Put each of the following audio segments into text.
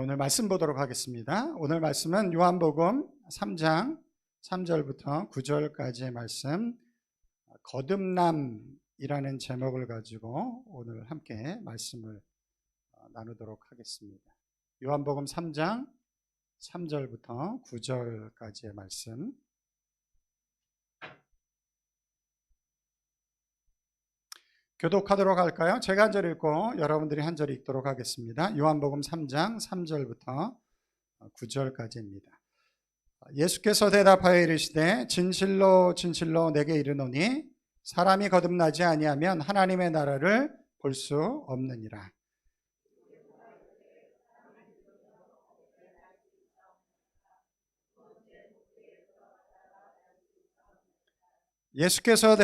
오늘 말씀 보도록 하겠습니다. 오늘 말씀은 요한복음 3장 3절부터 9절까지의 말씀, 거듭남이라는 제목을 가지고 오늘 함께 말씀을 나누도록 하겠습니다. 요한복음 3장 3절부터 9절까지의 말씀, 교독하도록 할까요? 제가 한 절 읽고 여러분들이 한 절 읽도록 하겠습니다. 요한복음 3장 3절부터 9절까지입니다. 예수께서 대답하여 이르시되 진실로 진실로 내게 이르노니 사람이 거듭나지 아니하면 하나님의 나라를 볼 수 없느니라. 예수께서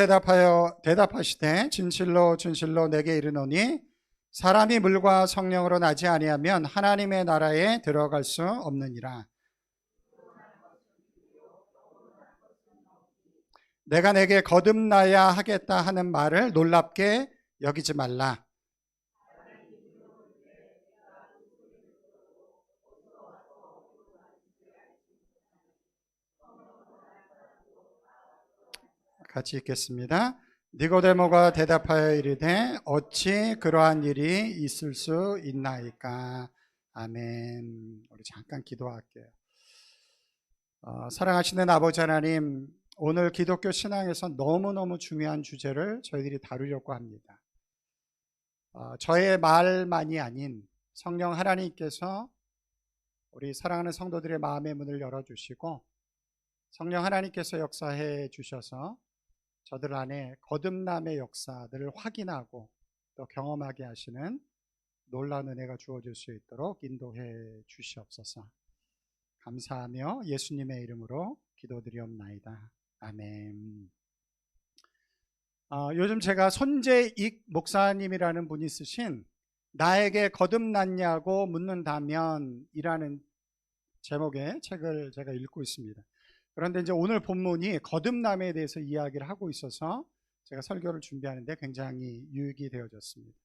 대답하시되 진실로 진실로 내게 이르노니 사람이 물과 성령으로 나지 아니하면 하나님의 나라에 들어갈 수 없느니라. 내가 내게 거듭나야 하겠다 하는 말을 놀랍게 여기지 말라. 같이 읽겠습니다. 니고데모가 대답하여 이르되 어찌 그러한 일이 있을 수 있나이까. 아멘. 우리 잠깐 기도할게요. 사랑하시는 아버지 하나님, 오늘 기독교 신앙에서 너무너무 중요한 주제를 저희들이 다루려고 합니다. 저의 말만이 아닌 성령 하나님께서 우리 사랑하는 성도들의 마음의 문을 열어주시고 성령 하나님께서 역사해 주셔서 저들 안에 거듭남의 역사들을 확인하고 또 경험하게 하시는 놀라운 은혜가 주어질 수 있도록 인도해 주시옵소서. 감사하며 예수님의 이름으로 기도드리옵나이다. 아멘. 요즘 제가 손재익 목사님이라는 분이 쓰신 나에게 거듭났냐고 묻는다면 이라는 제목의 책을 제가 읽고 있습니다. 그런데 이제 오늘 본문이 거듭남에 대해서 이야기를 하고 있어서 제가 설교를 준비하는데 굉장히 유익이 되어졌습니다.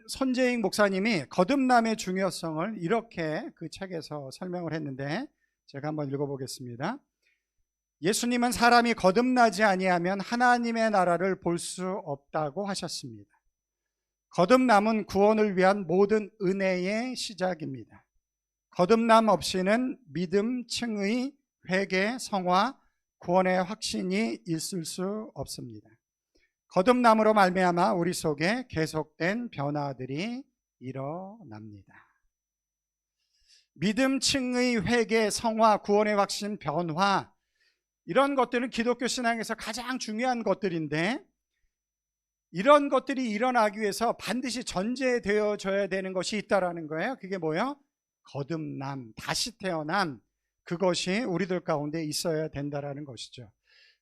손재익 목사님이 거듭남의 중요성을 이렇게 그 책에서 설명을 했는데 제가 한번 읽어보겠습니다. 예수님은 사람이 거듭나지 아니하면 하나님의 나라를 볼 수 없다고 하셨습니다. 거듭남은 구원을 위한 모든 은혜의 시작입니다. 거듭남 없이는 믿음, 칭의, 회개, 성화, 구원의 확신이 있을 수 없습니다. 거듭남으로 말미암아 우리 속에 계속된 변화들이 일어납니다. 믿음, 칭의, 회개, 성화, 구원의 확신, 변화, 이런 것들은 기독교 신앙에서 가장 중요한 것들인데 이런 것들이 일어나기 위해서 반드시 전제되어져야 되는 것이 있다라는 거예요. 그게 뭐예요? 거듭남, 다시 태어남, 그것이 우리들 가운데 있어야 된다라는 것이죠.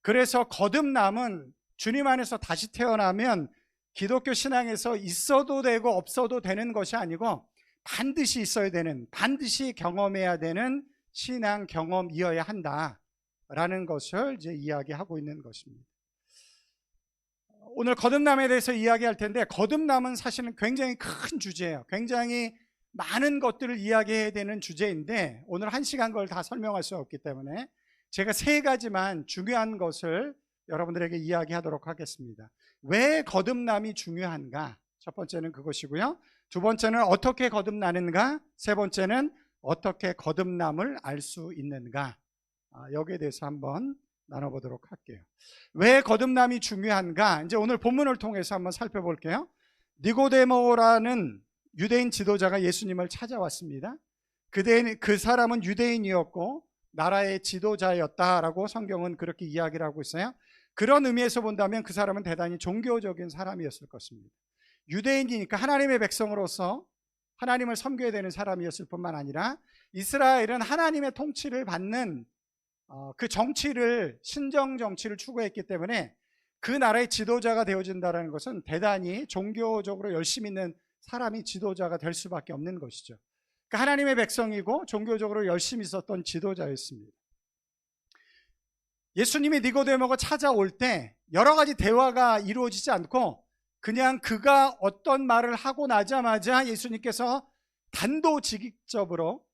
그래서 거듭남은 주님 안에서 다시 태어나면 기독교 신앙에서 있어도 되고 없어도 되는 것이 아니고 반드시 있어야 되는, 반드시 경험해야 되는 신앙 경험이어야 한다라는 것을 이제 이야기하고 있는 것입니다. 오늘 거듭남에 대해서 이야기할 텐데 거듭남은 사실은 굉장히 큰 주제예요. 굉장히 많은 것들을 이야기해야 되는 주제인데 오늘 1시간 걸 다 설명할 수 없기 때문에 제가 3가지만 중요한 것을 여러분들에게 이야기하도록 하겠습니다. 왜 거듭남이 중요한가? 첫 번째는 그것이고요. 두 번째는 어떻게 거듭나는가? 세 번째는 어떻게 거듭남을 알 수 있는가? 여기에 대해서 한번 나눠보도록 할게요. 왜 거듭남이 중요한가? 이제 오늘 본문을 통해서 한번 살펴볼게요. 니고데모라는 유대인 지도자가 예수님을 찾아왔습니다. 그 사람은 유대인이었고 나라의 지도자였다라고 성경은 그렇게 이야기를 하고 있어요. 그런 의미에서 본다면 그 사람은 대단히 종교적인 사람이었을 것입니다. 유대인이니까 하나님의 백성으로서 하나님을 섬겨야 되는 사람이었을 뿐만 아니라 이스라엘은 하나님의 통치를 받는 그 정치를, 신정 정치를 추구했기 때문에 그 나라의 지도자가 되어진다는 것은 대단히 종교적으로 열심히 있는 사람이 지도자가 될 수밖에 없는 것이죠. 그러니까 하나님의 백성이고 종교적으로 열심히 있었던 지도자였습니다. 예수님이 니고데모가 찾아올 때 여러 가지 대화가 이루어지지 않고 그냥 그가 어떤 말을 하고 나자마자 예수님께서 단도직입적으로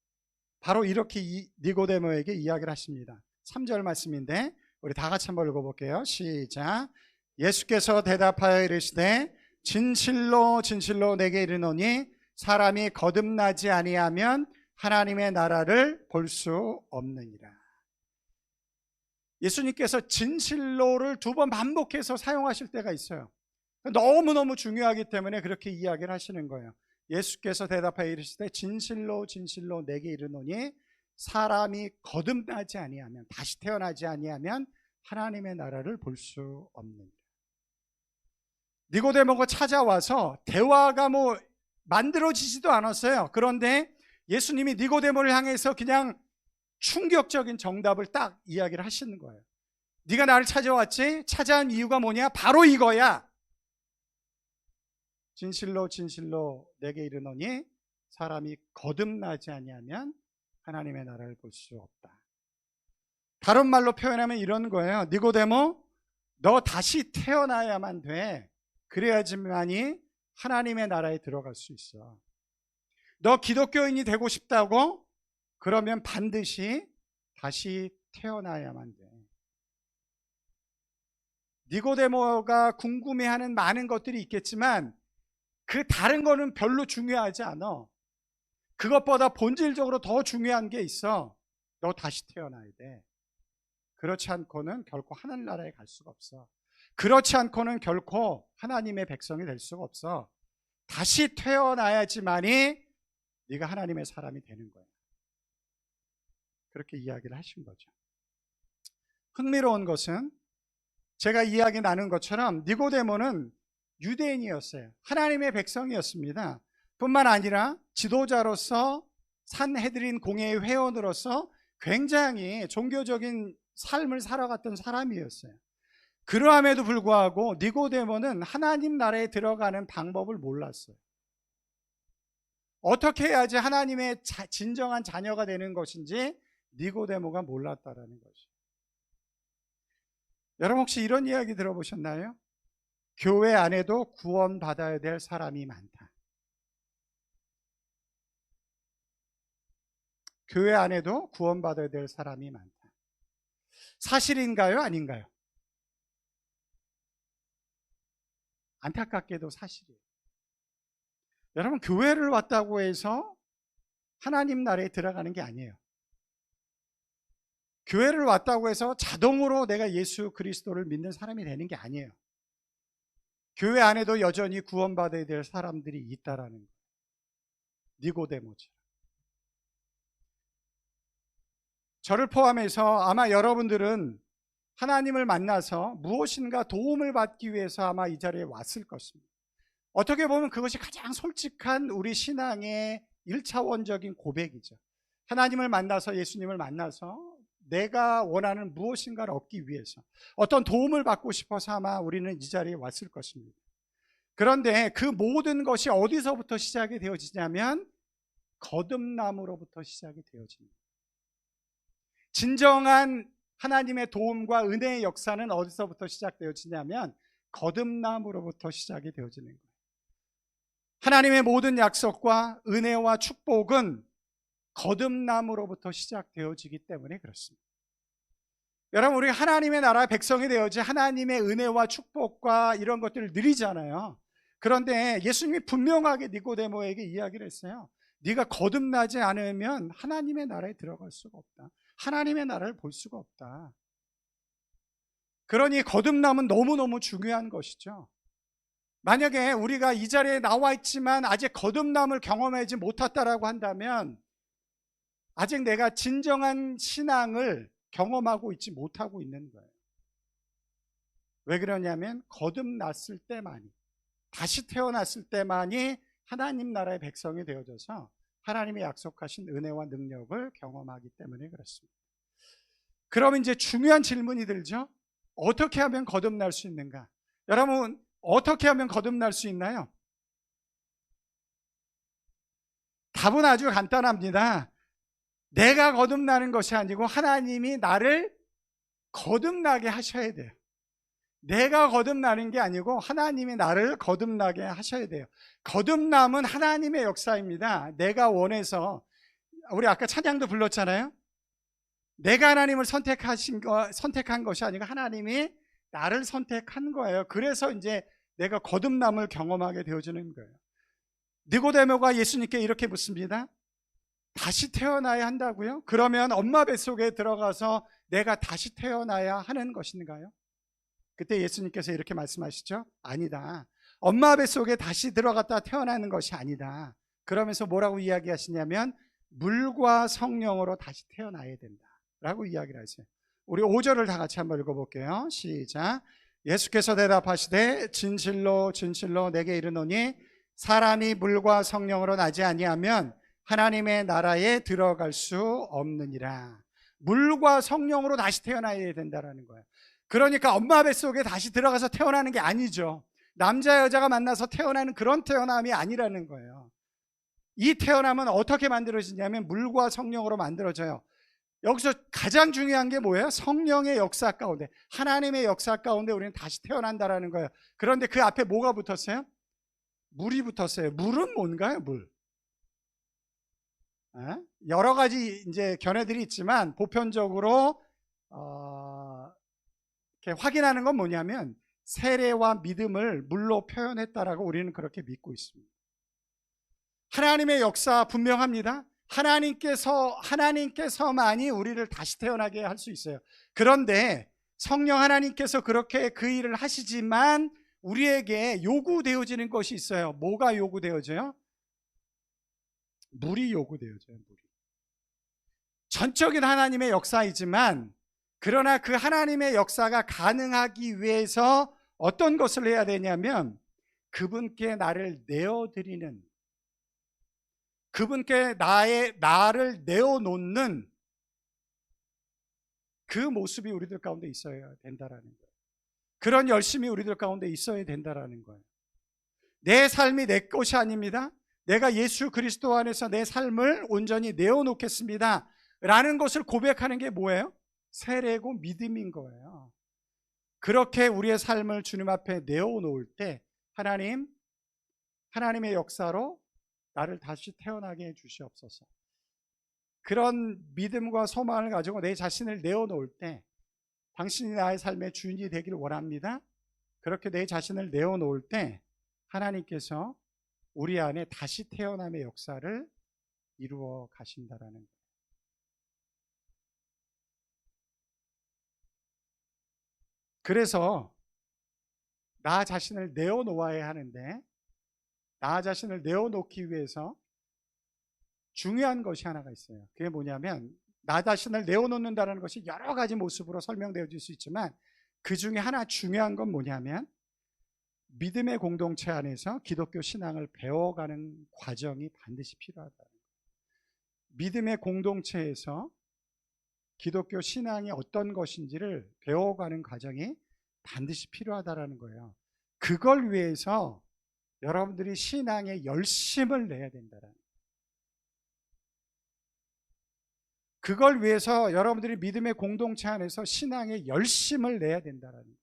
바로 이렇게 니고데모에게 이야기를 하십니다. 3절 말씀인데 우리 다 같이 한번 읽어볼게요. 시작. 예수께서 대답하여 이르시되 진실로 진실로 내게 이르노니 사람이 거듭나지 아니하면 하나님의 나라를 볼 수 없느니라. 예수님께서 진실로를 2번 반복해서 사용하실 때가 있어요. 너무너무 중요하기 때문에 그렇게 이야기를 하시는 거예요. 예수께서 대답하여 이르시되 진실로 진실로 내게 이르노니 사람이 거듭나지 아니하면, 다시 태어나지 아니하면 하나님의 나라를 볼 수 없느니라. 니고데모가 찾아와서 대화가 만들어지지도 않았어요. 그런데 예수님이 니고데모를 향해서 그냥 충격적인 정답을 딱 이야기를 하시는 거예요. 네가 나를 찾아왔지? 찾아온 이유가 뭐냐? 바로 이거야. 진실로 진실로 내게 이르노니 사람이 거듭나지 아니하면 하나님의 나라를 볼 수 없다. 다른 말로 표현하면 이런 거예요. 니고데모, 너 다시 태어나야만 돼. 그래야지만이 하나님의 나라에 들어갈 수 있어. 너 기독교인이 되고 싶다고? 그러면 반드시 다시 태어나야만 돼. 니고데모가 궁금해하는 많은 것들이 있겠지만 그 다른 거는 별로 중요하지 않아. 그것보다 본질적으로 더 중요한 게 있어. 너 다시 태어나야 돼. 그렇지 않고는 결코 하늘나라에 갈 수가 없어. 그렇지 않고는 결코 하나님의 백성이 될 수가 없어. 다시 태어나야지만이 네가 하나님의 사람이 되는 거야. 그렇게 이야기를 하신 거죠. 흥미로운 것은 제가 이야기 나눈 것처럼 니고데모는 유대인이었어요. 하나님의 백성이었습니다. 뿐만 아니라 지도자로서 산헤드린 공회의 회원으로서 굉장히 종교적인 삶을 살아갔던 사람이었어요. 그러함에도 불구하고 니고데모는 하나님 나라에 들어가는 방법을 몰랐어요. 어떻게 해야지 하나님의 진정한 자녀가 되는 것인지 니고데모가 몰랐다라는 것이죠. 여러분 혹시 이런 이야기 들어보셨나요? 교회 안에도 구원받아야 될 사람이 많다. 교회 안에도 구원받아야 될 사람이 많다. 사실인가요? 아닌가요? 안타깝게도 사실이에요. 여러분, 교회를 왔다고 해서 하나님 나라에 들어가는 게 아니에요. 교회를 왔다고 해서 자동으로 내가 예수 그리스도를 믿는 사람이 되는 게 아니에요. 교회 안에도 여전히 구원받아야 될 사람들이 있다라는 거예요. 니고데모처럼. 저를 포함해서 아마 여러분들은 하나님을 만나서 무엇인가 도움을 받기 위해서 아마 이 자리에 왔을 것입니다. 어떻게 보면 그것이 가장 솔직한 우리 신앙의 1차원적인 고백이죠. 하나님을 만나서, 예수님을 만나서 내가 원하는 무엇인가를 얻기 위해서, 어떤 도움을 받고 싶어서 아마 우리는 이 자리에 왔을 것입니다. 그런데 그 모든 것이 어디서부터 시작이 되어지냐면 거듭남으로부터 시작이 되어집니다. 진정한 하나님의 도움과 은혜의 역사는 어디서부터 시작되어지냐면 거듭남으로부터 시작이 되어지는 거예요. 하나님의 모든 약속과 은혜와 축복은 거듭남으로부터 시작되어지기 때문에 그렇습니다. 여러분, 우리 하나님의 나라 백성이 되어지 하나님의 은혜와 축복과 이런 것들을 누리잖아요. 그런데 예수님이 분명하게 니고데모에게 이야기를 했어요. 네가 거듭나지 않으면 하나님의 나라에 들어갈 수가 없다. 하나님의 나라를 볼 수가 없다. 그러니 거듭남은 너무너무 중요한 것이죠. 만약에 우리가 이 자리에 나와 있지만 아직 거듭남을 경험하지 못했다라고 한다면 아직 내가 진정한 신앙을 경험하고 있지 못하고 있는 거예요. 왜 그러냐면 거듭났을 때만이, 다시 태어났을 때만이 하나님 나라의 백성이 되어져서 하나님이 약속하신 은혜와 능력을 경험하기 때문에 그렇습니다. 그럼 이제 중요한 질문이 들죠. 어떻게 하면 거듭날 수 있는가? 여러분, 어떻게 하면 거듭날 수 있나요? 답은 아주 간단합니다. 내가 거듭나는 것이 아니고 하나님이 나를 거듭나게 하셔야 돼요. 내가 거듭나는 게 아니고 하나님이 나를 거듭나게 하셔야 돼요. 거듭남은 하나님의 역사입니다. 내가 원해서, 우리 아까 찬양도 불렀잖아요. 내가 하나님을 선택한 것이 아니고 하나님이 나를 선택한 거예요. 그래서 이제 내가 거듭남을 경험하게 되어지는 거예요. 니고데모가 예수님께 이렇게 묻습니다. 다시 태어나야 한다고요? 그러면 엄마 뱃속에 들어가서 내가 다시 태어나야 하는 것인가요? 그때 예수님께서 이렇게 말씀하시죠. 아니다. 엄마 뱃속에 다시 들어갔다 태어나는 것이 아니다. 그러면서 뭐라고 이야기하시냐면 물과 성령으로 다시 태어나야 된다 라고 이야기를 하세요. 우리 5절을 다 같이 한번 읽어볼게요. 시작. 예수께서 대답하시되 진실로 진실로 내게 이르노니 사람이 물과 성령으로 나지 아니하면 하나님의 나라에 들어갈 수 없느니라. 물과 성령으로 다시 태어나야 된다는 거예요. 그러니까 엄마 뱃속에 다시 들어가서 태어나는 게 아니죠. 남자 여자가 만나서 태어나는 그런 태어남이 아니라는 거예요. 이 태어남은 어떻게 만들어지냐면 물과 성령으로 만들어져요. 여기서 가장 중요한 게 뭐예요? 성령의 역사 가운데, 하나님의 역사 가운데 우리는 다시 태어난다라는 거예요. 그런데 그 앞에 뭐가 붙었어요? 물이 붙었어요. 물은 뭔가요? 물. 여러 가지 이제 견해들이 있지만 보편적으로 이렇게 확인하는 건 뭐냐면 세례와 믿음을 물로 표현했다라고 우리는 그렇게 믿고 있습니다. 하나님의 역사 분명합니다. 하나님께서만이 우리를 다시 태어나게 할 수 있어요. 그런데 성령 하나님께서 그렇게 그 일을 하시지만 우리에게 요구되어지는 것이 있어요. 뭐가 요구되어져요? 물이 요구되어져요. 물이. 전적인 하나님의 역사이지만 그러나 그 하나님의 역사가 가능하기 위해서 어떤 것을 해야 되냐면 그분께 나를 내어드리는, 그분께 나를 내어놓는 그 모습이 우리들 가운데 있어야 된다라는 거예요. 그런 열심이 우리들 가운데 있어야 된다라는 거예요. 내 삶이 내 것이 아닙니다. 내가 예수 그리스도 안에서 내 삶을 온전히 내어놓겠습니다 라는 것을 고백하는 게 뭐예요? 세례고 믿음인 거예요. 그렇게 우리의 삶을 주님 앞에 내어놓을 때 하나님의 역사로 나를 다시 태어나게 해주시옵소서. 그런 믿음과 소망을 가지고 내 자신을 내어놓을 때 당신이 나의 삶의 주인이 되기를 원합니다. 그렇게 내 자신을 내어놓을 때 하나님께서 우리 안에 다시 태어남의 역사를 이루어 가신다라는 거예요. 그래서 나 자신을 내어놓아야 하는데 나 자신을 내어놓기 위해서 중요한 것이 하나가 있어요. 그게 뭐냐면 나 자신을 내어놓는다는 것이 여러 가지 모습으로 설명되어질 수 있지만 그 중에 하나 중요한 건 뭐냐면 믿음의 공동체 안에서 기독교 신앙을 배워가는 과정이 반드시 필요하다. 믿음의 공동체에서 기독교 신앙이 어떤 것인지를 배워가는 과정이 반드시 필요하다는 거예요. 그걸 위해서 여러분들이 신앙에 열심을 내야 된다는 거예요. 그걸 위해서 여러분들이 믿음의 공동체 안에서 신앙에 열심을 내야 된다는 거예요.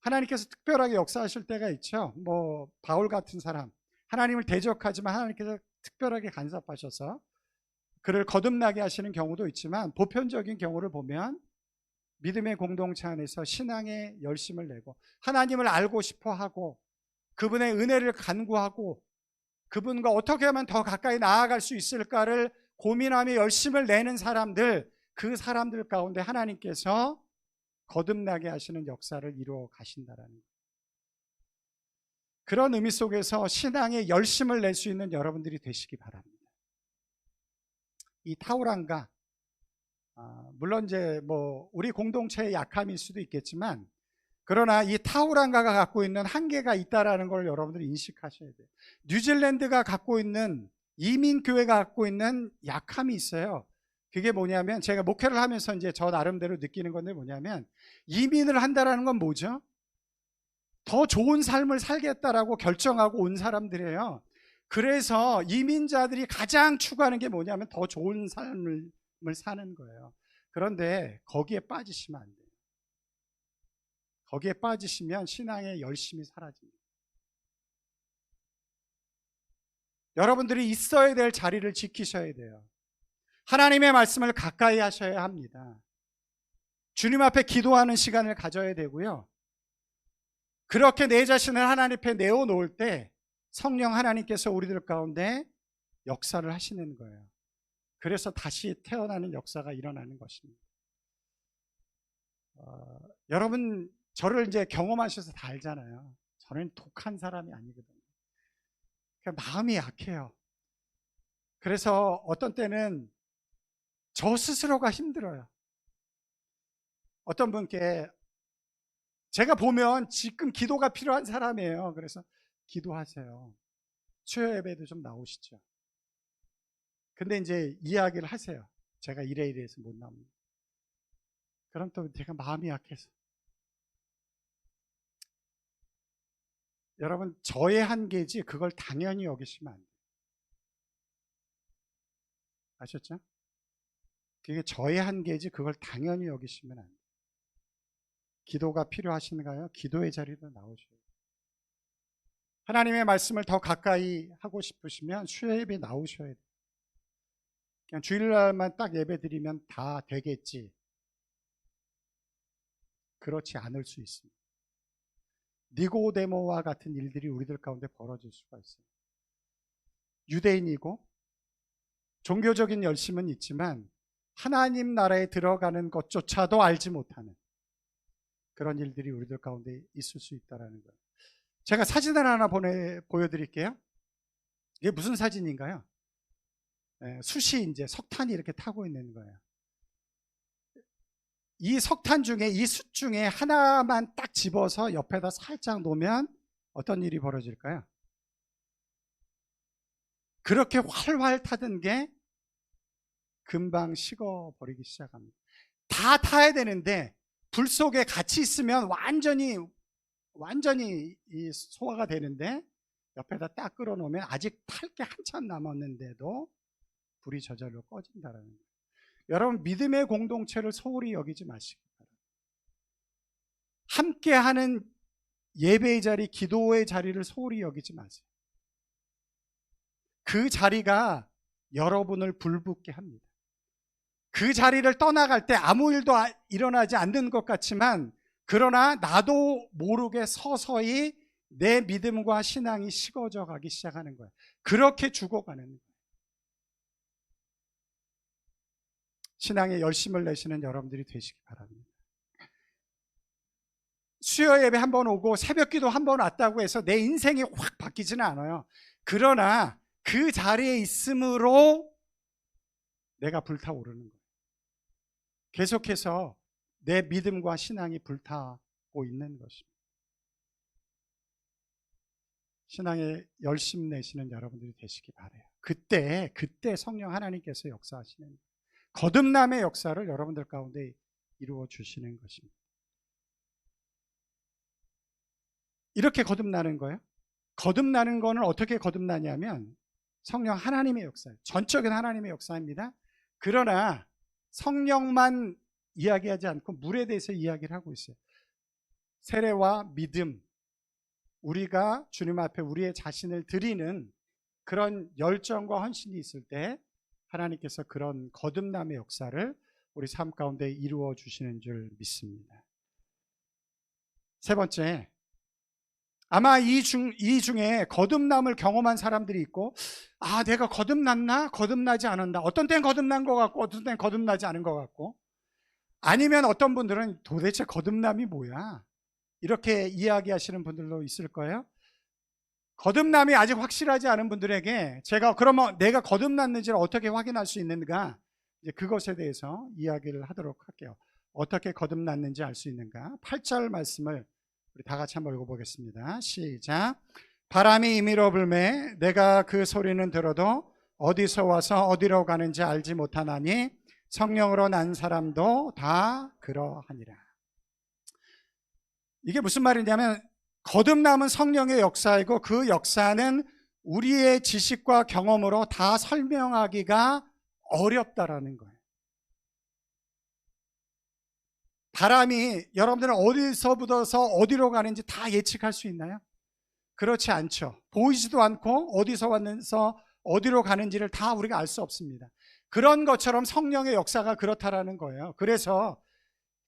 하나님께서 특별하게 역사하실 때가 있죠. 바울 같은 사람, 하나님을 대적하지만 하나님께서 특별하게 간섭하셔서 그를 거듭나게 하시는 경우도 있지만 보편적인 경우를 보면 믿음의 공동체 안에서 신앙에 열심을 내고 하나님을 알고 싶어 하고 그분의 은혜를 간구하고 그분과 어떻게 하면 더 가까이 나아갈 수 있을까를 고민하며 열심을 내는 사람들, 그 사람들 가운데 하나님께서 거듭나게 하시는 역사를 이루어 가신다라는 거예요. 그런 의미 속에서 신앙에 열심을 낼 수 있는 여러분들이 되시기 바랍니다. 이 타우랑가, 물론 이제 우리 공동체의 약함일 수도 있겠지만 그러나 이 타우랑가가 갖고 있는 한계가 있다라는 걸 여러분들이 인식하셔야 돼요. 뉴질랜드가 갖고 있는, 이민교회가 갖고 있는 약함이 있어요. 그게 뭐냐면 제가 목회를 하면서 이제 저 나름대로 느끼는 건데 뭐냐면 이민을 한다라는 건 뭐죠? 더 좋은 삶을 살겠다라고 결정하고 온 사람들이에요. 그래서 이민자들이 가장 추구하는 게 뭐냐면 더 좋은 삶을 사는 거예요. 그런데 거기에 빠지시면 안 돼요. 거기에 빠지시면 신앙의 열심이 사라집니다. 여러분들이 있어야 될 자리를 지키셔야 돼요. 하나님의 말씀을 가까이 하셔야 합니다. 주님 앞에 기도하는 시간을 가져야 되고요. 그렇게 내 자신을 하나님 앞에 내어놓을 때 성령 하나님께서 우리들 가운데 역사를 하시는 거예요. 그래서 다시 태어나는 역사가 일어나는 것입니다. 여러분 저를 이제 경험하셔서 다 알잖아요. 저는 독한 사람이 아니거든요. 그러니까 마음이 약해요. 그래서 어떤 때는 저 스스로가 힘들어요. 어떤 분께 제가 보면 지금 기도가 필요한 사람이에요. 그래서 기도하세요. 수요 예배도 좀 나오시죠. 근데 이제 이야기를 하세요. 제가 이래서 못 나옵니다. 그럼 또 제가 마음이 약해서. 여러분 저의 한계지 그걸 당연히 여기시면 안 돼요. 아셨죠? 그게 저의 한계지 그걸 당연히 여기시면 안 돼요. 기도가 필요하신가요? 기도의 자리로 나오셔야 돼요. 하나님의 말씀을 더 가까이 하고 싶으시면 수요 예배 나오셔야 돼요. 그냥 주일날만 딱 예배 드리면 다 되겠지. 그렇지 않을 수 있습니다. 니고데모와 같은 일들이 우리들 가운데 벌어질 수가 있어요. 유대인이고 종교적인 열심은 있지만 하나님 나라에 들어가는 것조차도 알지 못하는 그런 일들이 우리들 가운데 있을 수 있다는 거예요. 제가 사진을 하나 보여드릴게요. 이게 무슨 사진인가요? 숯이 이제 석탄이 이렇게 타고 있는 거예요. 이 석탄 중에, 이 숯 중에 하나만 딱 집어서 옆에다 살짝 놓으면 어떤 일이 벌어질까요? 그렇게 활활 타던 게 금방 식어버리기 시작합니다. 다 타야 되는데 불 속에 같이 있으면 완전히 이 소화가 되는데 옆에다 딱 끌어놓으면 아직 탈 게 한참 남았는데도 불이 저절로 꺼진다는 거예요. 여러분 믿음의 공동체를 소홀히 여기지 마시기 바랍니다. 함께하는 예배의 자리, 기도의 자리를 소홀히 여기지 마세요. 그 자리가 여러분을 불붙게 합니다. 그 자리를 떠나갈 때 아무 일도 일어나지 않는 것 같지만 그러나 나도 모르게 서서히 내 믿음과 신앙이 식어져 가기 시작하는 거예요. 그렇게 죽어가는 거예요. 신앙에 열심을 내시는 여러분들이 되시기 바랍니다. 수요 예배 한 번 오고 새벽 기도 한 번 왔다고 해서 내 인생이 확 바뀌지는 않아요. 그러나 그 자리에 있음으로 내가 불타오르는 거예요. 계속해서 내 믿음과 신앙이 불타고 있는 것입니다. 신앙에 열심 내시는 여러분들이 되시기 바라요. 그때 성령 하나님께서 역사하시는 거듭남의 역사를 여러분들 가운데 이루어 주시는 것입니다. 이렇게 거듭나는 거예요. 거듭나는 거는 어떻게 거듭나냐면 성령 하나님의 역사예요. 전적인 하나님의 역사입니다. 그러나 성령만 이야기하지 않고 물에 대해서 이야기를 하고 있어요. 세례와 믿음, 우리가 주님 앞에 우리의 자신을 드리는 그런 열정과 헌신이 있을 때 하나님께서 그런 거듭남의 역사를 우리 삶 가운데 이루어 주시는 줄 믿습니다. 세 번째, 아마 이 중에 거듭남을 경험한 사람들이 있고, 내가 거듭났나? 거듭나지 않았나? 어떤 때는 거듭난 것 같고 어떤 때는 거듭나지 않은 것 같고, 아니면 어떤 분들은 도대체 거듭남이 뭐야? 이렇게 이야기하시는 분들도 있을 거예요. 거듭남이 아직 확실하지 않은 분들에게 제가 그러면 내가 거듭났는지를 어떻게 확인할 수 있는가? 이제 그것에 대해서 이야기를 하도록 할게요. 어떻게 거듭났는지 알 수 있는가? 8절 말씀을 우리 다 같이 한번 읽어보겠습니다. 시작. 바람이 임의로 불매 내가 그 소리는 들어도 어디서 와서 어디로 가는지 알지 못하나니 성령으로 난 사람도 다 그러하니라. 이게 무슨 말이냐면 거듭남은 성령의 역사이고 그 역사는 우리의 지식과 경험으로 다 설명하기가 어렵다라는 거예요. 바람이 여러분들은 어디서 불어서 어디로 가는지 다 예측할 수 있나요? 그렇지 않죠. 보이지도 않고 어디서 왔는서 어디로 가는지를 다 우리가 알 수 없습니다. 그런 것처럼 성령의 역사가 그렇다라는 거예요. 그래서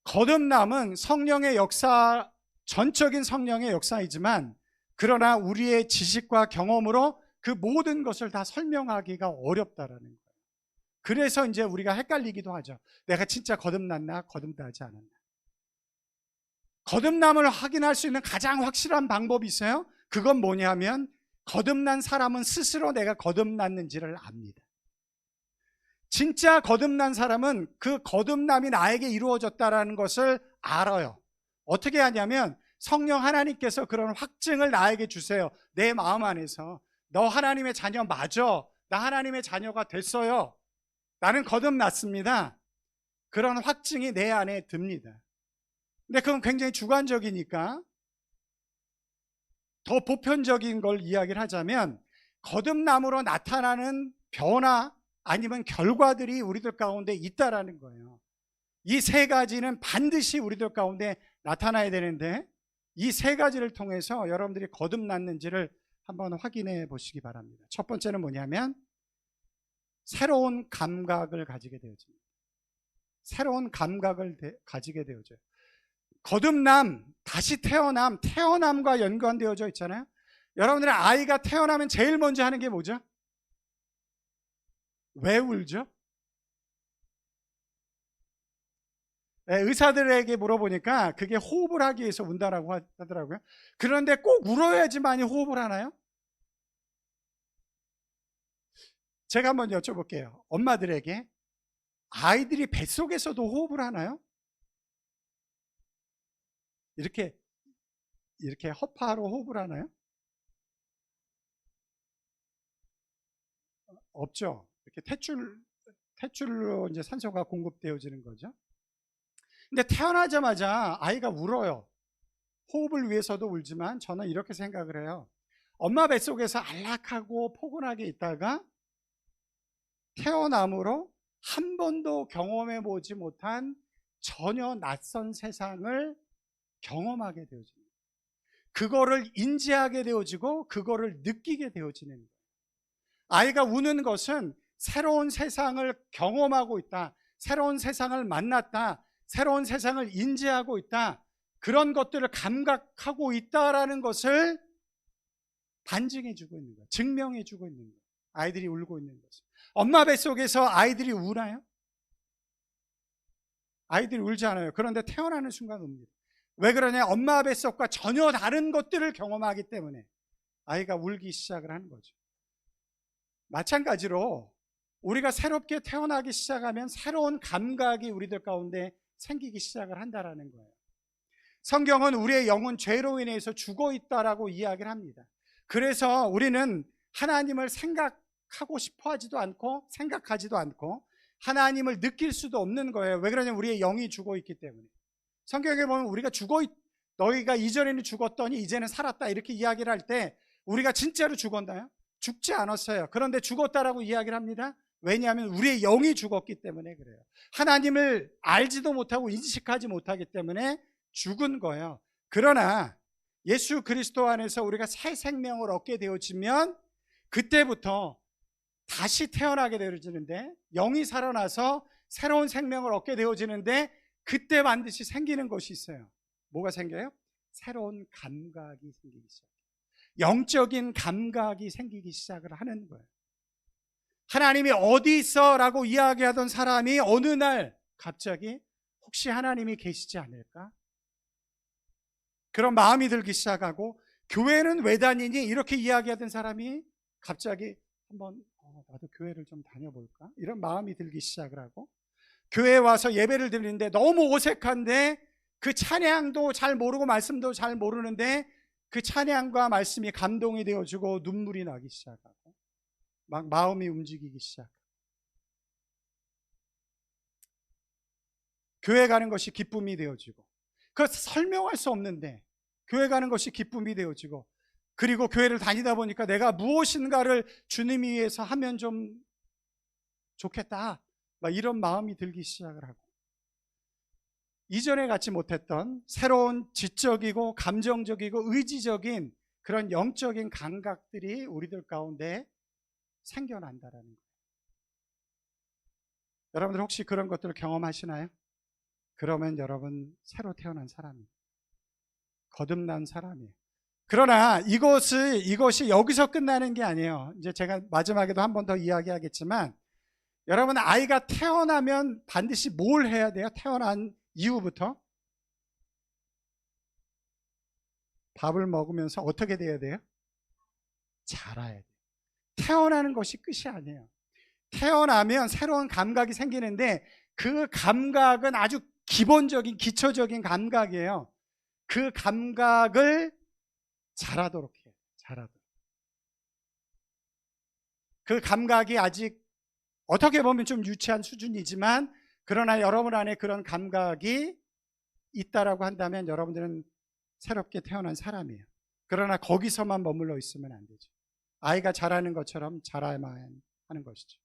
거듭남은 성령의 역사, 전적인 성령의 역사이지만 그러나 우리의 지식과 경험으로 그 모든 것을 다 설명하기가 어렵다라는 거예요. 그래서 이제 우리가 헷갈리기도 하죠. 내가 진짜 거듭났나 거듭나지 않았나. 거듭남을 확인할 수 있는 가장 확실한 방법이 있어요. 그건 뭐냐면 거듭난 사람은 스스로 내가 거듭났는지를 압니다. 진짜 거듭난 사람은 그 거듭남이 나에게 이루어졌다는 것을 알아요. 어떻게 하냐면 성령 하나님께서 그런 확증을 나에게 주세요. 내 마음 안에서 너 하나님의 자녀 맞아. 나 하나님의 자녀가 됐어요. 나는 거듭났습니다. 그런 확증이 내 안에 듭니다. 근데 그건 굉장히 주관적이니까 더 보편적인 걸 이야기를 하자면 거듭남으로 나타나는 변화 아니면 결과들이 우리들 가운데 있다라는 거예요. 이 세 가지는 반드시 우리들 가운데 나타나야 되는데 이 세 가지를 통해서 여러분들이 거듭났는지를 한번 확인해 보시기 바랍니다. 첫 번째는 뭐냐면 새로운 감각을 가지게 되어집니다. 새로운 감각을 가지게 되어져요. 거듭남, 다시 태어남, 태어남과 연관되어져 있잖아요. 여러분들의 아이가 태어나면 제일 먼저 하는 게 뭐죠? 왜 울죠? 네, 의사들에게 물어보니까 그게 호흡을 하기 위해서 운다라고 하더라고요. 그런데 꼭 울어야지만이 호흡을 하나요? 제가 한번 여쭤볼게요. 엄마들에게 아이들이 뱃속에서도 호흡을 하나요? 이렇게 허파로 호흡을 하나요? 없죠. 이렇게 퇴출로 이제 산소가 공급되어지는 거죠. 근데 태어나자마자 아이가 울어요. 호흡을 위해서도 울지만 저는 이렇게 생각을 해요. 엄마 뱃속에서 안락하고 포근하게 있다가 태어남으로 한 번도 경험해 보지 못한 전혀 낯선 세상을 경험하게 되어집니다. 그거를 인지하게 되어지고 그거를 느끼게 되어지는 거예요. 아이가 우는 것은 새로운 세상을 경험하고 있다, 새로운 세상을 만났다, 새로운 세상을 인지하고 있다, 그런 것들을 감각하고 있다라는 것을 반증해 주고 있는 거예요. 증명해 주고 있는 거예요. 아이들이 울고 있는 것을. 엄마 뱃속에서 아이들이 우나요? 아이들이 울지 않아요. 그런데 태어나는 순간 웁니다. 왜 그러냐? 엄마 뱃속과 전혀 다른 것들을 경험하기 때문에 아이가 울기 시작을 하는 거죠. 마찬가지로 우리가 새롭게 태어나기 시작하면 새로운 감각이 우리들 가운데 생기기 시작을 한다는 거예요. 성경은 우리의 영은 죄로 인해서 죽어 있다라고 이야기를 합니다. 그래서 우리는 하나님을 생각하고 싶어 하지도 않고 생각하지도 않고 하나님을 느낄 수도 없는 거예요. 왜 그러냐면 우리의 영이 죽어 있기 때문에. 성경에 보면 우리가 너희가 이전에는 죽었더니 이제는 살았다 이렇게 이야기를 할 때 우리가 진짜로 죽었나요? 죽지 않았어요. 그런데 죽었다라고 이야기를 합니다. 왜냐하면 우리의 영이 죽었기 때문에 그래요. 하나님을 알지도 못하고 인식하지 못하기 때문에 죽은 거예요. 그러나 예수 그리스도 안에서 우리가 새 생명을 얻게 되어지면 그때부터 다시 태어나게 되어지는데, 영이 살아나서 새로운 생명을 얻게 되어지는데 그때 반드시 생기는 것이 있어요. 뭐가 생겨요? 새로운 감각이 생기기 시작해요. 영적인 감각이 생기기 시작을 하는 거예요. 하나님이 어디 있어? 라고 이야기하던 사람이 어느 날 갑자기 혹시 하나님이 계시지 않을까? 그런 마음이 들기 시작하고, 교회는 왜 다니니? 이렇게 이야기하던 사람이 갑자기 한번 나도 교회를 좀 다녀볼까? 이런 마음이 들기 시작을 하고, 교회에 와서 예배를 드리는데 너무 어색한데 그 찬양도 잘 모르고 말씀도 잘 모르는데 그 찬양과 말씀이 감동이 되어지고 눈물이 나기 시작하고 막 마음이 움직이기 시작하고, 교회 가는 것이 기쁨이 되어지고, 그것 설명할 수 없는데 교회 가는 것이 기쁨이 되어지고, 그리고 교회를 다니다 보니까 내가 무엇인가를 주님이 위해서 하면 좀 좋겠다, 막 이런 마음이 들기 시작을 하고, 이전에 갖지 못했던 새로운 지적이고 감정적이고 의지적인 그런 영적인 감각들이 우리들 가운데 생겨난다라는 거예요. 여러분들 혹시 그런 것들을 경험하시나요? 그러면 여러분 새로 태어난 사람이에요. 거듭난 사람이에요. 그러나 이것이 여기서 끝나는 게 아니에요. 이제 제가 마지막에도 한 번 더 이야기하겠지만, 여러분 아이가 태어나면 반드시 뭘 해야 돼요? 태어난 이후부터 밥을 먹으면서 어떻게 돼야 돼요? 자라야 돼요. 태어나는 것이 끝이 아니에요. 태어나면 새로운 감각이 생기는데 그 감각은 아주 기본적인 기초적인 감각이에요. 그 감각을 자라도록 해요. 자라도록. 그 감각이 아직 어떻게 보면 좀 유치한 수준이지만, 그러나 여러분 안에 그런 감각이 있다라고 한다면 여러분들은 새롭게 태어난 사람이에요. 그러나 거기서만 머물러 있으면 안 되죠. 아이가 자라는 것처럼 자라야만 하는 것이죠.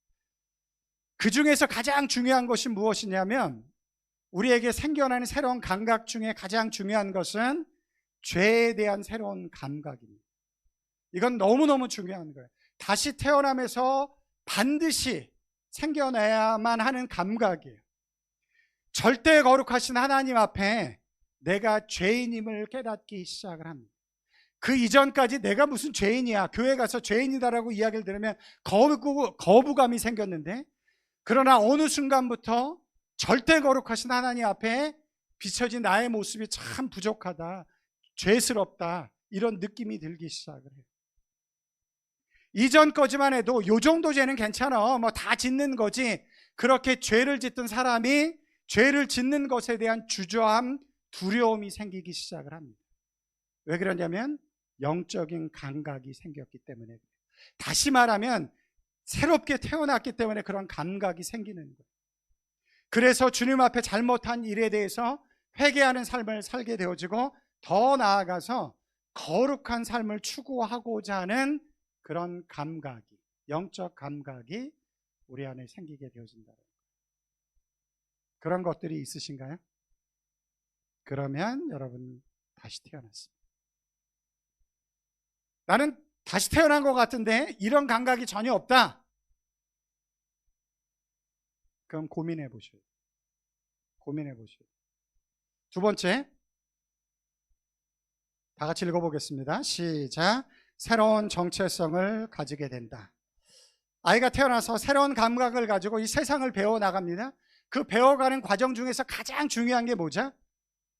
그 중에서 가장 중요한 것이 무엇이냐면, 우리에게 생겨나는 새로운 감각 중에 가장 중요한 것은 죄에 대한 새로운 감각입니다. 이건 너무너무 중요한 거예요. 다시 태어나면서 반드시 생겨나야만 하는 감각이에요. 절대 거룩하신 하나님 앞에 내가 죄인임을 깨닫기 시작을 합니다. 그 이전까지 내가 무슨 죄인이야, 교회 가서 죄인이다라고 이야기를 들으면 거부감이 생겼는데, 그러나 어느 순간부터 절대 거룩하신 하나님 앞에 비춰진 나의 모습이 참 부족하다, 죄스럽다, 이런 느낌이 들기 시작을 해요. 이전 거지만 해도 요 정도 죄는 괜찮아, 뭐 다 짓는 거지. 그렇게 죄를 짓던 사람이 죄를 짓는 것에 대한 주저함, 두려움이 생기기 시작을 합니다. 왜 그러냐면 영적인 감각이 생겼기 때문에 그래요. 다시 말하면 새롭게 태어났기 때문에 그런 감각이 생기는 거예요. 그래서 주님 앞에 잘못한 일에 대해서 회개하는 삶을 살게 되어지고, 더 나아가서 거룩한 삶을 추구하고자 하는 그런 감각이, 영적 감각이 우리 안에 생기게 되어진다. 그런 것들이 있으신가요? 그러면 여러분 다시 태어났습니다. 나는 다시 태어난 것 같은데 이런 감각이 전혀 없다. 그럼 고민해 보셔요. 고민해 보셔요. 두 번째, 다 같이 읽어보겠습니다. 시작. 새로운 정체성을 가지게 된다. 아이가 태어나서 새로운 감각을 가지고 이 세상을 배워나갑니다. 그 배워가는 과정 중에서 가장 중요한 게 뭐죠?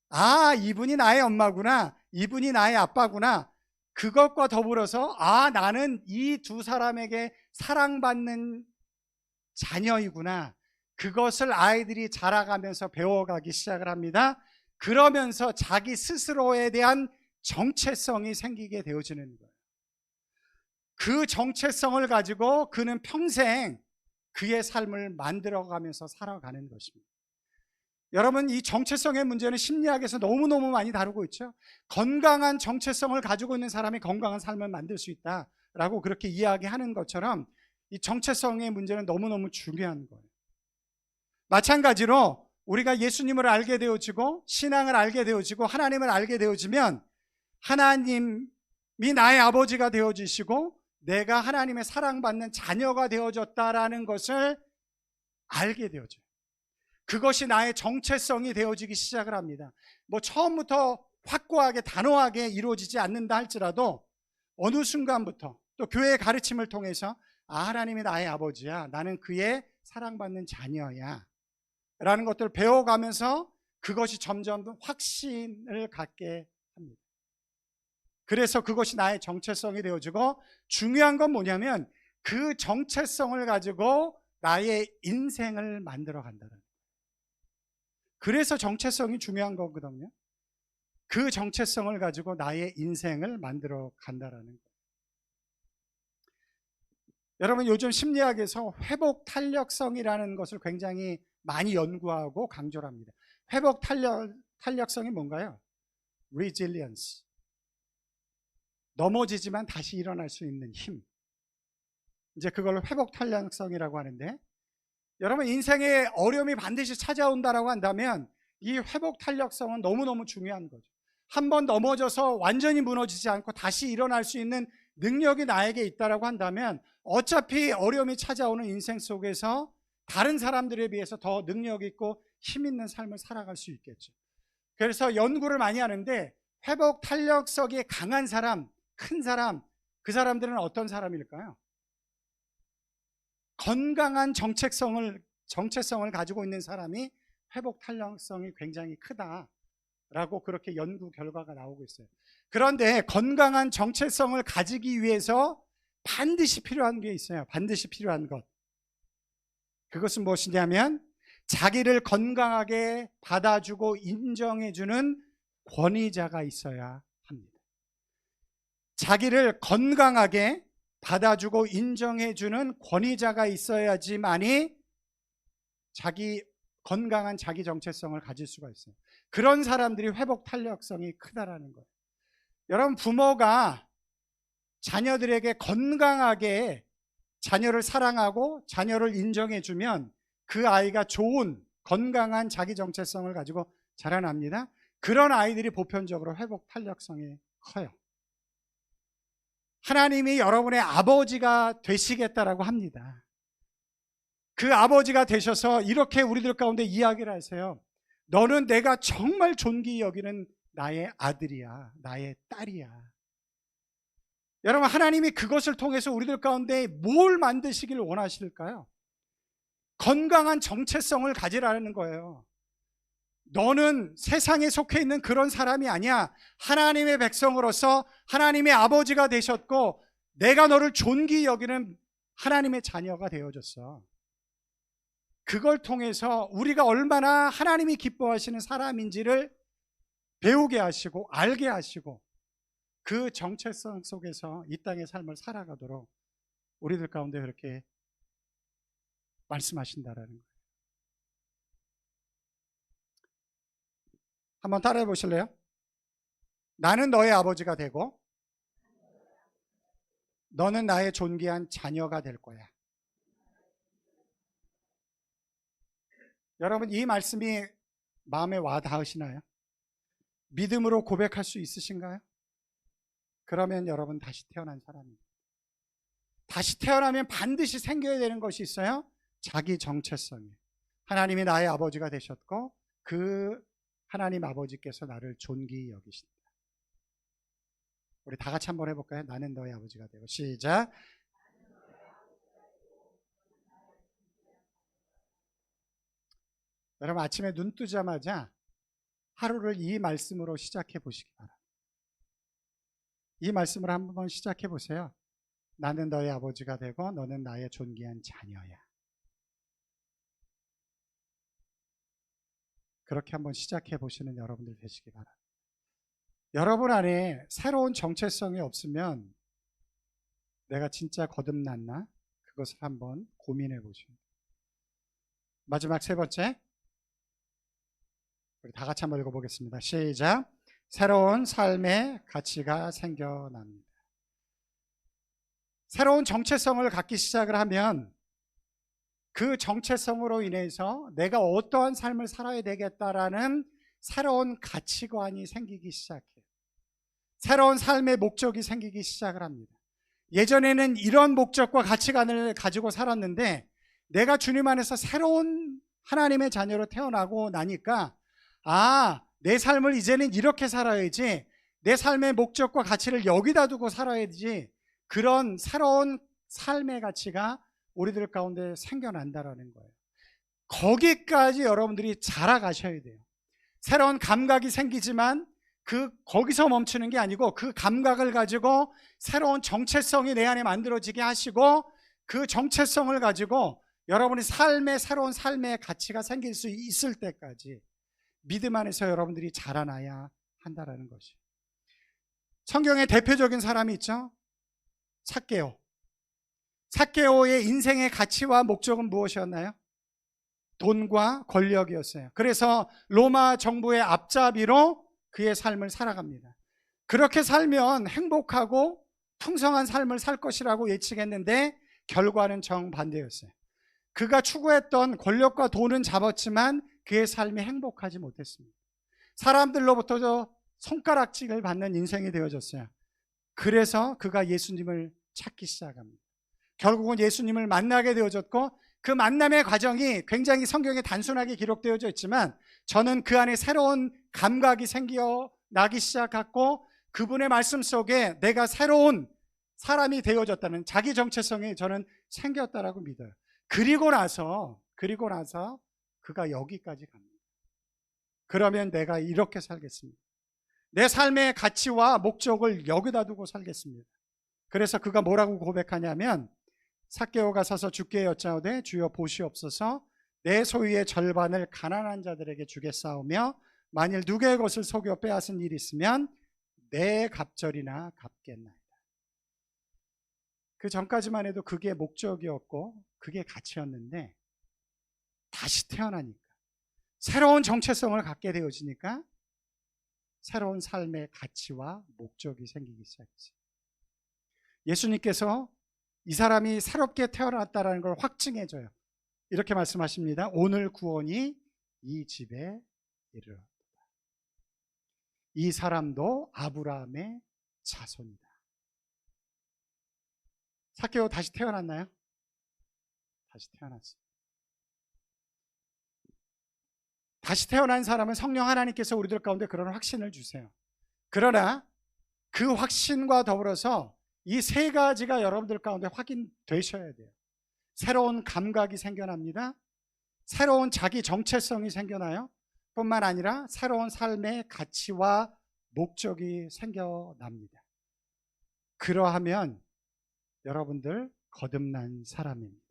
아, 이분이 나의 엄마구나, 이분이 나의 아빠구나. 그것과 더불어서 나는 이 두 사람에게 사랑받는 자녀이구나. 그것을 아이들이 자라가면서 배워가기 시작을 합니다. 그러면서 자기 스스로에 대한 정체성이 생기게 되어지는 거예요. 그 정체성을 가지고 그는 평생 그의 삶을 만들어가면서 살아가는 것입니다. 여러분, 이 정체성의 문제는 심리학에서 너무너무 많이 다루고 있죠. 건강한 정체성을 가지고 있는 사람이 건강한 삶을 만들 수 있다라고 그렇게 이야기하는 것처럼 이 정체성의 문제는 너무너무 중요한 거예요. 마찬가지로 우리가 예수님을 알게 되어지고 신앙을 알게 되어지고 하나님을 알게 되어지면 하나님이 나의 아버지가 되어지시고 내가 하나님의 사랑받는 자녀가 되어졌다라는 것을 알게 되어져요. 그것이 나의 정체성이 되어지기 시작을 합니다. 뭐 처음부터 확고하게 단호하게 이루어지지 않는다 할지라도 어느 순간부터 또 교회의 가르침을 통해서 하나님이 나의 아버지야, 나는 그의 사랑받는 자녀야 라는 것들을 배워가면서 그것이 점점 확신을 갖게 합니다. 그래서 그것이 나의 정체성이 되어지고, 중요한 건 뭐냐면 그 정체성을 가지고 나의 인생을 만들어 간다는 거예요. 그래서 정체성이 중요한 거거든요. 그 정체성을 가지고 나의 인생을 만들어 간다는 거예요. 여러분, 요즘 심리학에서 회복 탄력성이라는 것을 굉장히 많이 연구하고 강조를 합니다. 회복 탄력성이 뭔가요? Resilience. 넘어지지만 다시 일어날 수 있는 힘. 이제 그걸 회복 탄력성이라고 하는데, 여러분 인생에 어려움이 반드시 찾아온다라고 한다면 이 회복 탄력성은 너무너무 중요한 거죠. 한번 넘어져서 완전히 무너지지 않고 다시 일어날 수 있는 능력이 나에게 있다라고 한다면 어차피 어려움이 찾아오는 인생 속에서 다른 사람들에 비해서 더 능력 있고 힘 있는 삶을 살아갈 수 있겠죠. 그래서 연구를 많이 하는데 회복 탄력성이 강한 사람, 큰 사람, 그 사람들은 어떤 사람일까요? 건강한 정체성을 가지고 있는 사람이 회복 탄력성이 굉장히 크다라고 그렇게 연구 결과가 나오고 있어요. 그런데 건강한 정체성을 가지기 위해서 반드시 필요한 게 있어요. 반드시 필요한 것. 그것은 무엇이냐면 자기를 건강하게 받아주고 인정해주는 권위자가 있어야 합니다. 자기를 건강하게 받아주고 인정해주는 권위자가 있어야지만이 건강한 자기 정체성을 가질 수가 있어요. 그런 사람들이 회복 탄력성이 크다라는 거예요. 여러분, 부모가 자녀들에게 건강하게 자녀를 사랑하고 자녀를 인정해주면 그 아이가 좋은 건강한 자기 정체성을 가지고 자라납니다. 그런 아이들이 보편적으로 회복 탄력성이 커요. 하나님이 여러분의 아버지가 되시겠다라고 합니다. 그 아버지가 되셔서 이렇게 우리들 가운데 이야기를 하세요. 너는 내가 정말 존귀히 여기는 나의 아들이야, 나의 딸이야. 여러분, 하나님이 그것을 통해서 우리들 가운데 뭘 만드시길 원하실까요? 건강한 정체성을 가지라는 거예요. 너는 세상에 속해 있는 그런 사람이 아니야. 하나님의 백성으로서 하나님의 아버지가 되셨고 내가 너를 존귀히 여기는 하나님의 자녀가 되어졌어. 그걸 통해서 우리가 얼마나 하나님이 기뻐하시는 사람인지를 배우게 하시고 알게 하시고 그 정체성 속에서 이 땅의 삶을 살아가도록 우리들 가운데 그렇게 말씀하신다라는 거예요. 한번 따라해 보실래요? 나는 너의 아버지가 되고 너는 나의 존귀한 자녀가 될 거야. 여러분, 이 말씀이 마음에 와 닿으시나요? 믿음으로 고백할 수 있으신가요? 그러면 여러분 다시 태어난 사람입니다. 다시 태어나면 반드시 생겨야 되는 것이 있어요. 자기 정체성이에요. 하나님이 나의 아버지가 되셨고 그 하나님 아버지께서 나를 존귀히 여기신다. 우리 다 같이 한번 해볼까요? 나는 너의 아버지가 되고. 시작. 여러분, 아침에 눈 뜨자마자 하루를 이 말씀으로 시작해 보시기 바랍니다. 이 말씀을 한번 시작해 보세요. 나는 너의 아버지가 되고 너는 나의 존귀한 자녀야. 그렇게 한번 시작해 보시는 여러분들 되시기 바랍니다. 여러분 안에 새로운 정체성이 없으면 내가 진짜 거듭났나? 그것을 한번 고민해 보십니다. 마지막 세 번째, 우리 다 같이 한번 읽어보겠습니다. 시작. 새로운 삶의 가치가 생겨납니다. 새로운 정체성을 갖기 시작을 하면 그 정체성으로 인해서 내가 어떠한 삶을 살아야 되겠다라는 새로운 가치관이 생기기 시작해요. 새로운 삶의 목적이 생기기 시작을 합니다. 예전에는 이런 목적과 가치관을 가지고 살았는데 내가 주님 안에서 새로운 하나님의 자녀로 태어나고 나니까 내 삶을 이제는 이렇게 살아야지, 내 삶의 목적과 가치를 여기다 두고 살아야지, 그런 새로운 삶의 가치가 우리들 가운데 생겨난다라는 거예요. 거기까지 여러분들이 자라가셔야 돼요. 새로운 감각이 생기지만 거기서 멈추는 게 아니고 그 감각을 가지고 새로운 정체성이 내 안에 만들어지게 하시고 그 정체성을 가지고 여러분의 새로운 삶의 가치가 생길 수 있을 때까지 믿음 안에서 여러분들이 자라나야 한다라는 것이. 성경의 대표적인 사람이 있죠. 삭개오. 삭개오의 인생의 가치와 목적은 무엇이었나요? 돈과 권력이었어요. 그래서 로마 정부의 앞잡이로 그의 삶을 살아갑니다. 그렇게 살면 행복하고 풍성한 삶을 살 것이라고 예측했는데 결과는 정반대였어요. 그가 추구했던 권력과 돈은 잡았지만 그의 삶이 행복하지 못했습니다. 사람들로부터 손가락질을 받는 인생이 되어졌어요. 그래서 그가 예수님을 찾기 시작합니다. 결국은 예수님을 만나게 되어졌고, 그 만남의 과정이 굉장히 성경에 단순하게 기록되어져 있지만 저는 그 안에 새로운 감각이 생겨나기 시작했고, 그분의 말씀 속에 내가 새로운 사람이 되어졌다는 자기 정체성이 저는 생겼다라고 믿어요. 그리고 나서 그가 여기까지 갑니다. 그러면 내가 이렇게 살겠습니다. 내 삶의 가치와 목적을 여기다 두고 살겠습니다. 그래서 그가 뭐라고 고백하냐면, 삭개오가 서서 주께 여짜오되 주여 보시옵소서, 내 소유의 절반을 가난한 자들에게 주겠사오며 만일 누구의 것을 속여 빼앗은 일이 있으면 내 갑절이나 갚겠나이다. 그 전까지만 해도 그게 목적이었고 그게 가치였는데, 다시 태어나니까, 새로운 정체성을 갖게 되어지니까 새로운 삶의 가치와 목적이 생기기 시작했어요. 예수님께서 이 사람이 새롭게 태어났다는 걸 확증해줘요. 이렇게 말씀하십니다. 오늘 구원이 이 집에 이르렀다. 이 사람도 아브라함의 자손이다. 삭개오 다시 태어났나요? 다시 태어났어요. 다시 태어난 사람은 성령 하나님께서 우리들 가운데 그런 확신을 주세요. 그러나 그 확신과 더불어서 이 세 가지가 여러분들 가운데 확인되셔야 돼요. 새로운 감각이 생겨납니다. 새로운 자기 정체성이 생겨나요. 뿐만 아니라 새로운 삶의 가치와 목적이 생겨납니다. 그러하면 여러분들 거듭난 사람입니다.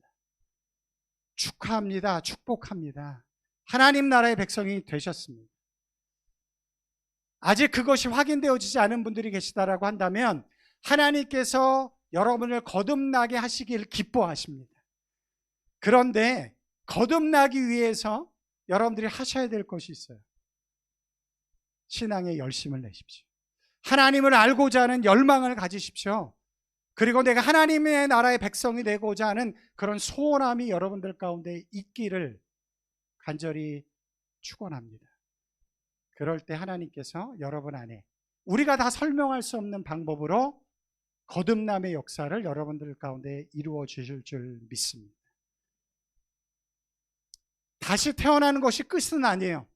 축하합니다. 축복합니다. 하나님 나라의 백성이 되셨습니다. 아직 그것이 확인되어지지 않은 분들이 계시다라고 한다면 하나님께서 여러분을 거듭나게 하시길 기뻐하십니다. 그런데 거듭나기 위해서 여러분들이 하셔야 될 것이 있어요. 신앙에 열심을 내십시오. 하나님을 알고자 하는 열망을 가지십시오. 그리고 내가 하나님의 나라의 백성이 되고자 하는 그런 소원함이 여러분들 가운데 있기를 간절히 축원합니다. 그럴 때 하나님께서 여러분 안에 우리가 다 설명할 수 없는 방법으로 거듭남의 역사를 여러분들 가운데 이루어 주실 줄 믿습니다. 다시 태어나는 것이 끝은 아니에요.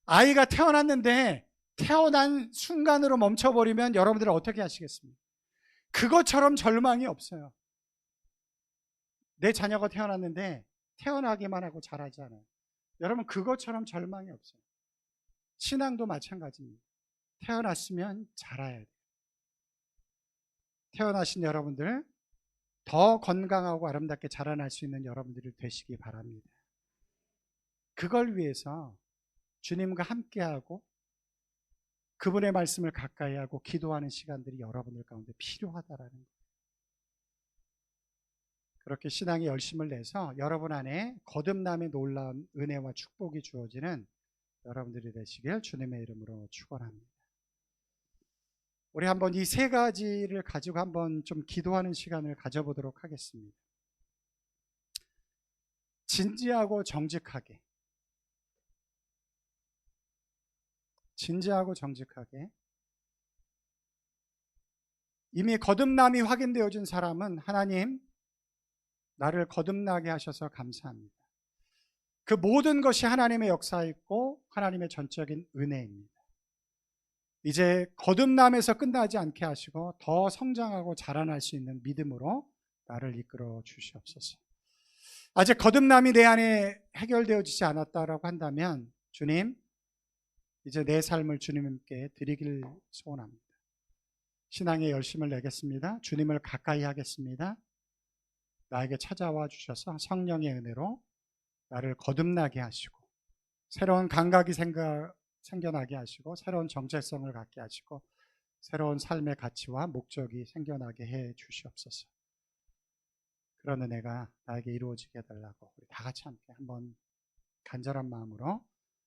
아이가 태어났는데 태어난 순간으로 멈춰버리면 여러분들은 어떻게 하시겠습니까? 그것처럼 절망이 없어요. 내 자녀가 태어났는데 태어나기만 하고 자라지 않아요. 여러분, 그것처럼 절망이 없어요. 신앙도 마찬가지입니다. 태어났으면 자라야 돼요. 태어나신 여러분들, 더 건강하고 아름답게 자라날 수 있는 여러분들이 되시기 바랍니다. 그걸 위해서 주님과 함께하고 그분의 말씀을 가까이 하고 기도하는 시간들이 여러분들 가운데 필요하다라는 거예요. 그렇게 신앙에 열심을 내서 여러분 안에 거듭남의 놀라운 은혜와 축복이 주어지는 여러분들이 되시길 주님의 이름으로 축원합니다. 우리 한번 이 세 가지를 가지고 한번 좀 기도하는 시간을 가져보도록 하겠습니다. 진지하고 정직하게, 이미 거듭남이 확인되어진 사람은 하나님, 나를 거듭나게 하셔서 감사합니다. 그 모든 것이 하나님의 역사였고 하나님의 전적인 은혜입니다. 이제 거듭남에서 끝나지 않게 하시고 더 성장하고 자라날 수 있는 믿음으로 나를 이끌어 주시옵소서. 아직 거듭남이 내 안에 해결되어지지 않았다라고 한다면 주님, 이제 내 삶을 주님께 드리길 소원합니다. 신앙에 열심을 내겠습니다. 주님을 가까이 하겠습니다. 나에게 찾아와 주셔서 성령의 은혜로 나를 거듭나게 하시고 새로운 감각이 생겨나게 하시고 새로운 정체성을 갖게 하시고 새로운 삶의 가치와 목적이 생겨나게 해 주시옵소서. 그런 은혜가 나에게 이루어지게 해달라고 우리 다 같이 함께 한번 간절한 마음으로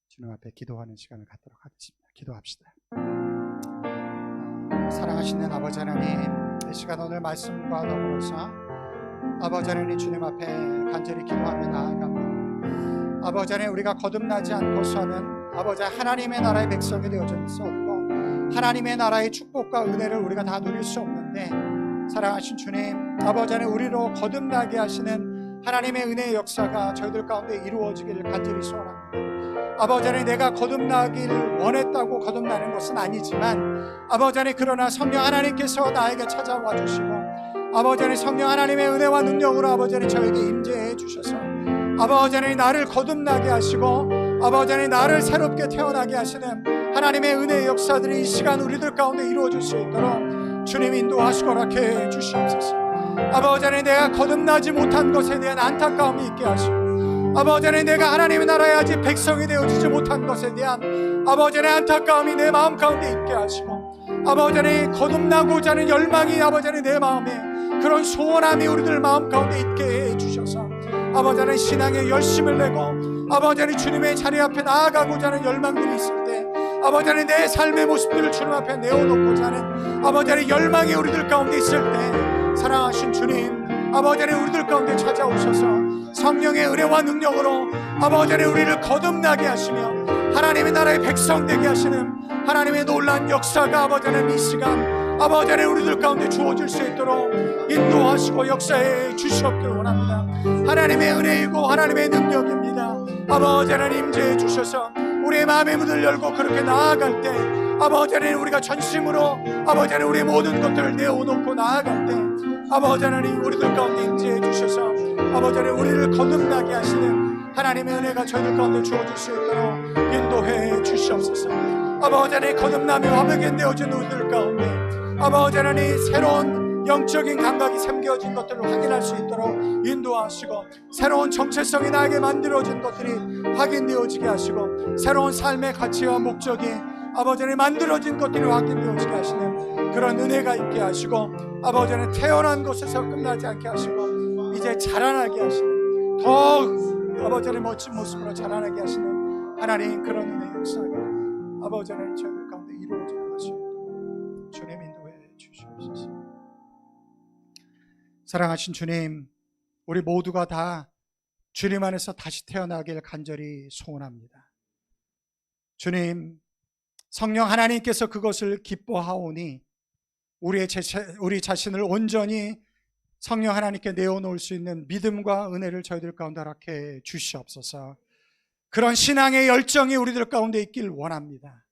주님 앞에 기도하는 시간을 갖도록 하겠습니다. 기도합시다. 사랑하시는 아버지 하나님, 이 시간 오늘 말씀과 더불어서 아버지 하나님 주님 앞에 간절히 기도하며 나아갑니다. 아버지 안에 우리가 거듭나지 않고서는 아버지 하나님의 나라의 백성이 되어질 수 없고 하나님의 나라의 축복과 은혜를 우리가 다 누릴 수 없는데, 사랑하신 주님, 아버지 안에 우리로 거듭나게 하시는 하나님의 은혜의 역사가 저희들 가운데 이루어지기를 간절히 소원합니다. 아버지 안에 내가 거듭나길 원했다고 거듭나는 것은 아니지만, 아버지 안에 그러나 성령 하나님께서 나에게 찾아와 주시고, 아버지 안에 성령 하나님의 은혜와 능력으로 아버지 안에 저에게 임재해 주셔서 아버지 안에 나를 거듭나게 하시고 아버지 안에 나를 새롭게 태어나게 하시는 하나님의 은혜의 역사들이 이 시간 우리들 가운데 이루어질 수 있도록 주님 인도하시고 허락해 주시옵소서. 아버지 안에 내가 거듭나지 못한 것에 대한 안타까움이 있게 하시고, 아버지 안에 내가 하나님의 나라에 아직 백성이 되어지지 못한 것에 대한 아버지 안에 안타까움이 내 마음 가운데 있게 하시고, 아버지 안에 거듭나고자 하는 열망이 아버지 안에 내 마음에 그런 소원함이 우리들 마음 가운데 있게 해 주셔서 아버지 안에 신앙에 열심을 내고 아버지 안에 주님의 자리 앞에 나아가고자 하는 열망들이 있을 때, 아버지 안에 내 삶의 모습들을 주님 앞에 내어놓고자 하는 아버지 안에 열망이 우리들 가운데 있을 때, 사랑하신 주님, 아버지 안에 우리들 가운데 찾아오셔서 성령의 은혜와 능력으로 아버지 안에 우리를 거듭나게 하시며 하나님의 나라의 백성 되게 하시는 하나님의 놀라운 역사가 아버지 안에 이 시간 아버지 안에 우리들 가운데 주어질 수 있도록 인도하시고 역사해 주시옵기를 원합니다. 하나님의 은혜이고 하나님의 능력입니다. 아버지 하나님 임재해 주셔서 우리의 마음의 문을 열고 그렇게 나아갈 때, 아버지 하나님 우리가 전심으로 아버지 하나님 우리의 모든 것들을 내어놓고 나아갈 때, 아버지 하나님 우리들 가운데 임재해 주셔서 아버지 하나님 우리를 거듭나게 하시는 하나님의 은혜가 저희들 가운데 주어질 수 있도록 인도해 주시옵소서. 아버지 하나님 거듭나며 화목에 되어진 우리들 가운데 아버지 하나님 새로운 영적인 감각이 삼겨진 것들을 확인할 수 있도록 인도하시고, 새로운 정체성이 나에게 만들어진 것들이 확인되어지게 하시고, 새로운 삶의 가치와 목적이 아버지 하나님 만들어진 것들이 확인되어지게 하시는 그런 은혜가 있게 하시고, 아버지 하나님 태어난 곳에서 끝나지 않게 하시고 이제 자라나게 하시는, 더 아버지 하나님 멋진 모습으로 자라나게 하시는 하나님 그런 은혜의 역사가 아버지 하나님 저희들 가운데 이루어져 나가시고 주님 인도해 주시옵소서. 사랑하신 주님, 우리 모두가 다 주님 안에서 다시 태어나길 간절히 소원합니다. 주님, 성령 하나님께서 그것을 기뻐하오니 우리 자신을 온전히 성령 하나님께 내어놓을 수 있는 믿음과 은혜를 저희들 가운데 허락해 주시옵소서. 그런 신앙의 열정이 우리들 가운데 있길 원합니다.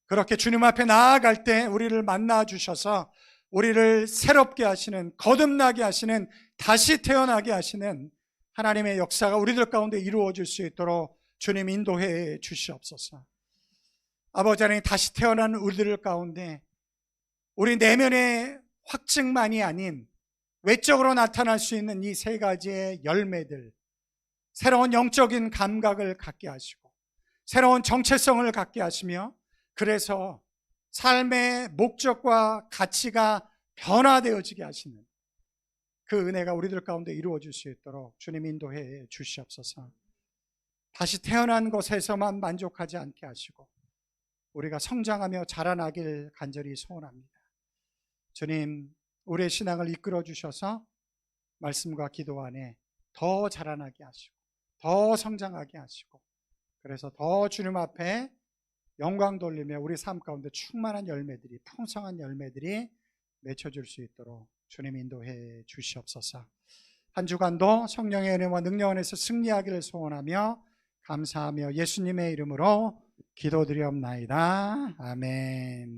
그렇게 주님 앞에 나아갈 때 우리를 만나 주셔서 우리를 새롭게 하시는, 거듭나게 하시는, 다시 태어나게 하시는 하나님의 역사가 우리들 가운데 이루어질 수 있도록 주님 인도해 주시옵소서. 아버지 하나님, 다시 태어난 우리들 가운데 우리 내면의 확증만이 아닌 외적으로 나타날 수 있는 이 세 가지의 열매들, 새로운 영적인 감각을 갖게 하시고 새로운 정체성을 갖게 하시며, 그래서 삶의 목적과 가치가 변화되어지게 하시는 그 은혜가 우리들 가운데 이루어질 수 있도록 주님 인도해 주시옵소서. 다시 태어난 것에서만 만족하지 않게 하시고 우리가 성장하며 자라나길 간절히 소원합니다. 주님, 우리의 신앙을 이끌어 주셔서 말씀과 기도 안에 더 자라나게 하시고 더 성장하게 하시고, 그래서 더 주님 앞에 영광 돌리며 우리 삶 가운데 충만한 열매들이, 풍성한 열매들이 맺혀질 수 있도록 주님 인도해 주시옵소서. 한 주간도 성령의 은혜와 능력 안에서 승리하기를 소원하며 감사하며 예수님의 이름으로 기도드리옵나이다. 아멘.